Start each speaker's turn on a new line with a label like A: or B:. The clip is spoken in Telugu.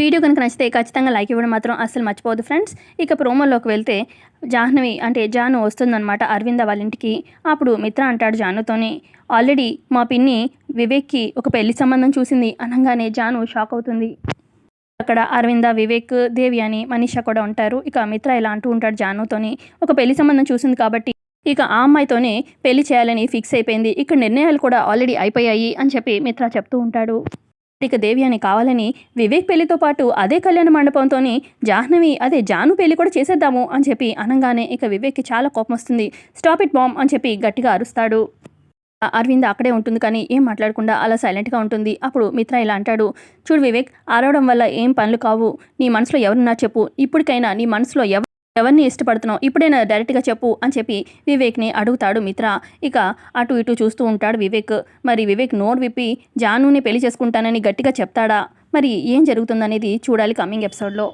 A: వీడియో కనుక నచ్చితే ఖచ్చితంగా లైక్ ఇవ్వడం మాత్రం అస్సలు మర్చిపోవద్దు ఫ్రెండ్స్. ఇక ప్రోమోలోకి వెళ్తే జాహ్నవి అంటే జాను వస్తుందన్నమాట అరవింద వాళ్ళ ఇంటికి. అప్పుడు మిత్ర అంటాడు జానుతోని, ఆల్రెడీ మా పిన్ని వివేక్కి ఒక పెళ్లి సంబంధం చూసింది అనగానే జాను షాక్ అవుతుంది. అక్కడ అరవింద, వివేక్, దేవి అని మనీషా కూడా ఉంటారు. ఇక మిత్ర ఇలా అంటూ ఉంటాడు జానుతోని, ఒక పెళ్లి సంబంధం చూసింది కాబట్టి ఇక ఆ అమ్మాయితోనే పెళ్లి చేయాలని ఫిక్స్ అయిపోయింది. ఇక్కడ నిర్ణయాలు కూడా ఆల్రెడీ అయిపోయాయి అని చెప్పి మిత్ర చెప్తూ ఉంటాడు. ఇక దేవి అని కావాలని వివేక్ పెళ్లితో పాటు అదే కళ్యాణ మండపంతోని జాహ్నవి అదే జాను పెళ్లి కూడా చేసేద్దాము అని చెప్పి అనగానే ఇక వివేక్కి చాలా కోపం వస్తుంది. స్టాప్ ఇట్ బామ్ అని చెప్పి గట్టిగా అరుస్తాడు. అరవింద అక్కడే ఉంటుంది కానీ ఏం మాట్లాడకుండా అలా సైలెంట్గా ఉంటుంది. అప్పుడు మిత్ర ఇలా అంటాడు, చూడు వివేక్, అరవడం వల్ల ఏం పనులు కావు. నీ మనసులో ఎవరున్నా చెప్పు. ఇప్పటికైనా నీ మనసులో ఎవరిని ఇష్టపడుతున్నావు ఇప్పుడైనా డైరెక్ట్గా చెప్పు అని చెప్పి వివేక్ని అడుగుతాడు మిత్ర. ఇక అటు ఇటు చూస్తూ ఉంటాడు వివేక్. మరి వివేక్ నోరు విప్పి జానుని పెళ్లి చేసుకుంటానని గట్టిగా చెప్తాడా? మరి ఏం జరుగుతుందనేది చూడాలి కమింగ్ ఎపిసోడ్లో.